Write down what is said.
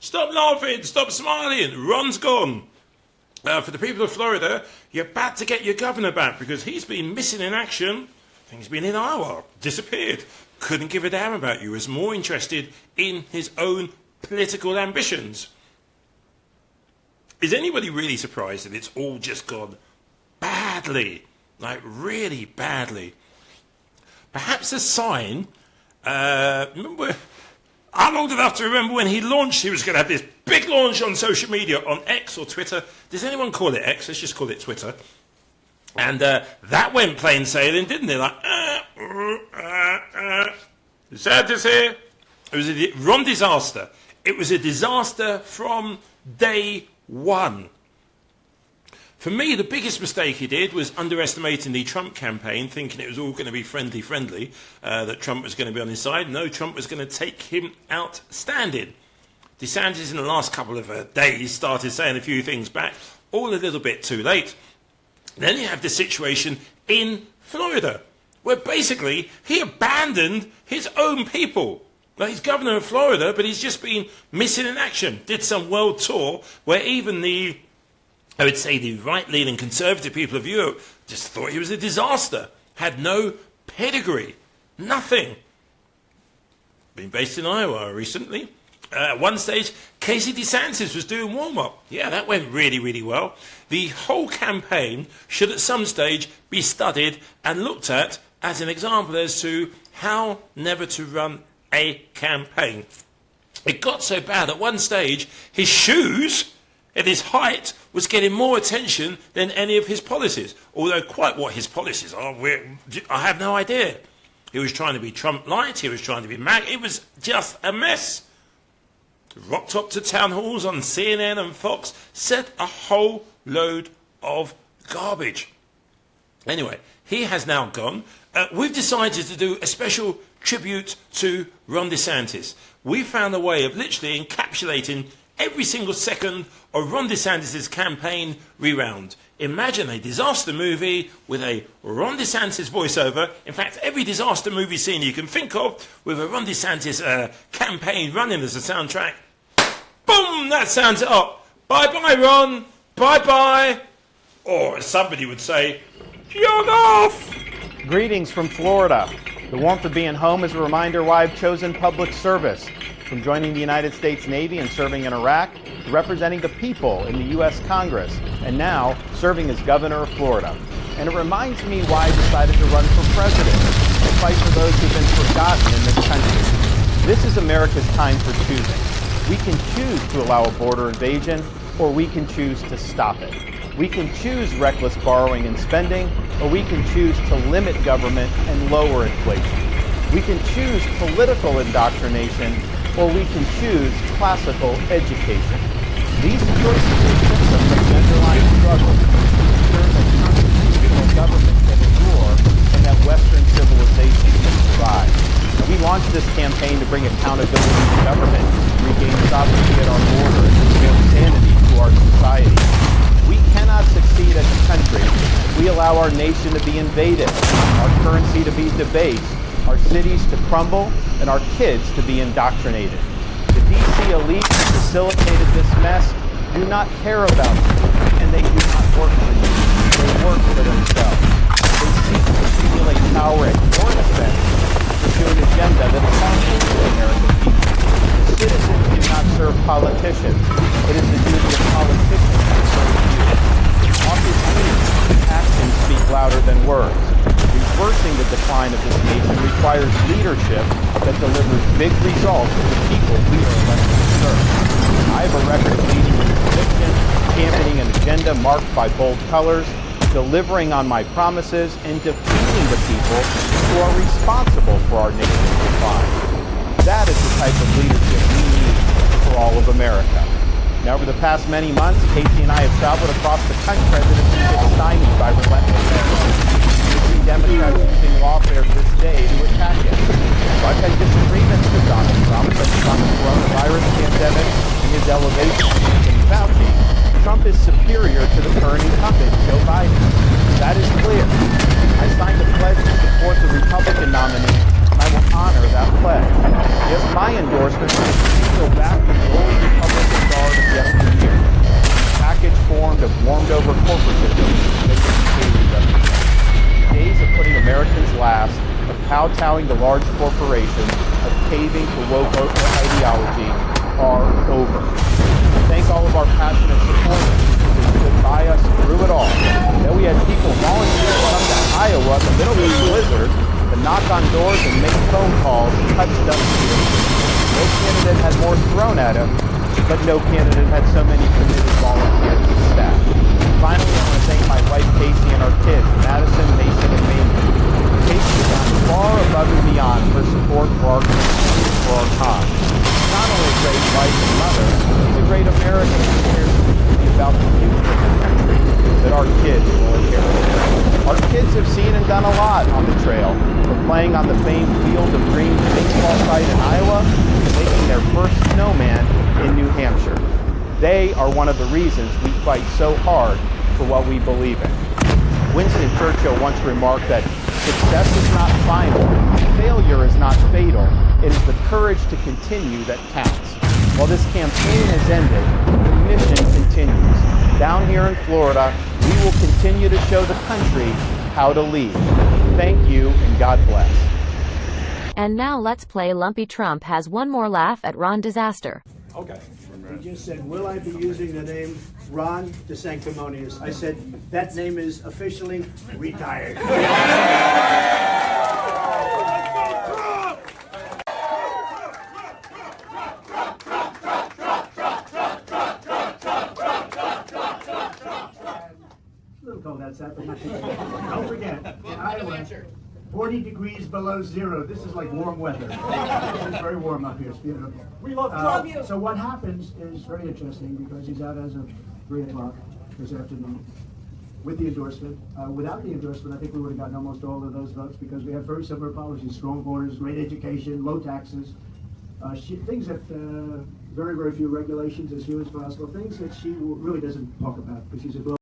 Stop laughing, stop smiling, Ron's gone. For the people of Florida, you're about to get your governor back because he's been missing in action. I think he's been in Iowa, disappeared. Couldn't give a damn about you, was more interested in his own political ambitions. Is anybody really surprised that it's all just gone badly? Like, really badly? Perhaps a sign, remember, I'm old enough to remember when he launched, he was going to have this big launch on social media, on X or Twitter. Does anyone call it X? Let's just call it Twitter. And that went plain sailing, didn't it? Like, DeSantis here. It was a Ron disaster. It was a disaster from day one. For me, the biggest mistake he did was underestimating the Trump campaign, thinking it was all going to be friendly, that Trump was going to be on his side. No, Trump was going to take him out standing. DeSantis, in the last couple of days, started saying a few things back, all a little bit too late. Then you have the situation in Florida, where basically he abandoned his own people. Well, he's governor of Florida, but he's just been missing in action. Did some world tour where even I would say the right-leaning conservative people of Europe just thought he was a disaster. Had no pedigree. Nothing. Been based in Iowa recently. At one stage, Casey DeSantis was doing warm-up. Yeah, that went really, really well. The whole campaign should at some stage be studied and looked at as an example as to how never to run a campaign. It got so bad at one stage, his shoes and his height was getting more attention than any of his policies. Although quite what his policies are, I have no idea. He was trying to be Trump-light, he was trying to be MAG. It was just a mess. Rocked up to town halls on CNN and Fox, said a whole load of garbage. Anyway, he has now gone. We've decided to do a special tribute to Ron DeSantis. We found a way of literally encapsulating every single second of Ron DeSantis' campaign rewound. Imagine a disaster movie with a Ron DeSantis voiceover. In fact, every disaster movie scene you can think of with a Ron DeSantis campaign running as a soundtrack. Boom! That sounds it up. Bye-bye, Ron. Bye-bye. Or, as somebody would say, jog off. Greetings from Florida. The warmth of being home is a reminder why I've chosen public service. From joining the United States Navy and serving in Iraq, to representing the people in the U.S. Congress, and now serving as governor of Florida. And it reminds me why I decided to run for president, to fight for those who've been forgotten in this country. This is America's time for choosing. We can choose to allow a border invasion, or we can choose to stop it. We can choose reckless borrowing and spending, or we can choose to limit government and lower inflation. We can choose political indoctrination, or we can choose classical education. These choices are symptoms of an underlying struggle to ensure that constitutional government can endure and that Western civilization can survive. We launched this campaign to bring accountability to government, regain sovereignty at our border, and restore sanity to our society. We cannot succeed as a country if we allow our nation to be invaded, our currency to be debased, our cities to crumble, and our kids to be indoctrinated. The DC elite who facilitated this mess do not care about you, and they do not work for you. They work for themselves. They seek to accumulate power at your expense to pursue an agenda that is harmful to the American people. Citizens do not serve politicians. It is the duty of politicians to serve you. Office leaders, actions speak louder than words. Reversing the decline of this nation requires leadership that delivers big results to the people we are elected to serve. I have a record of leading with conviction, championing an agenda marked by bold colors, delivering on my promises, and defeating the people who are responsible for our nation's decline. That is the type of leadership we need for all of America. Now, over the past many months, Casey and I have traveled across the country that has been stymied by relentless efforts. Democrats using lawfare this day to attack him. I've had disagreements with Donald Trump, such as on the coronavirus pandemic and his elevation of Anthony Fauci. Trump is superior to the current incumbent, Joe Biden. That is clear. I signed a pledge to support the Republican nominee, and I will honor that pledge. Yes, my endorsement will go back to the old Republican telling the large corporations of caving to woke ideology are over. Thank all of our passionate supporters who stood by us through it all. That we had people volunteer to come to Iowa in the middle of the blizzard to knock on doors and make phone calls touched us here. No candidate had more thrown at him, but no candidate had so many committed volunteers and staff. Finally, I want to thank my wife Casey and our kids, Madison, Mason, and Mamie. Casey has gone far above and beyond her support for our community and for our cause. Not only a great wife and mother, she's a great American who cares deeply about the future of the country that our kids will inherit. Our kids have seen and done a lot on the trail, from playing on the famed Field of Dreams baseball site in Iowa to making their first snowman in New Hampshire. They are one of the reasons we fight so hard for what we believe in. Winston Churchill once remarked that success is not final, failure is not fatal, it is the courage to continue that counts. While this campaign has ended, the mission continues. Down here in Florida, we will continue to show the country how to lead. Thank you and God bless. And now let's play Lumpy Trump has one more laugh at Ron DISAsTER. Okay. He just said, will I be using the name Ron DeSanctimonious? I said, that name is officially retired. A little cold outside, but not too bad. Don't forget, in Iowa, 40 degrees below zero. This is like warm weather. It's very warm up here. It's beautiful. We love you. So what happens is very interesting because he's out as of 3 o'clock this afternoon with the endorsement. Without the endorsement, I think we would have gotten almost all of those votes because we have very similar policies: strong borders, great education, low taxes, things that very, very few regulations, as few as possible, things that she really doesn't talk about because she's a global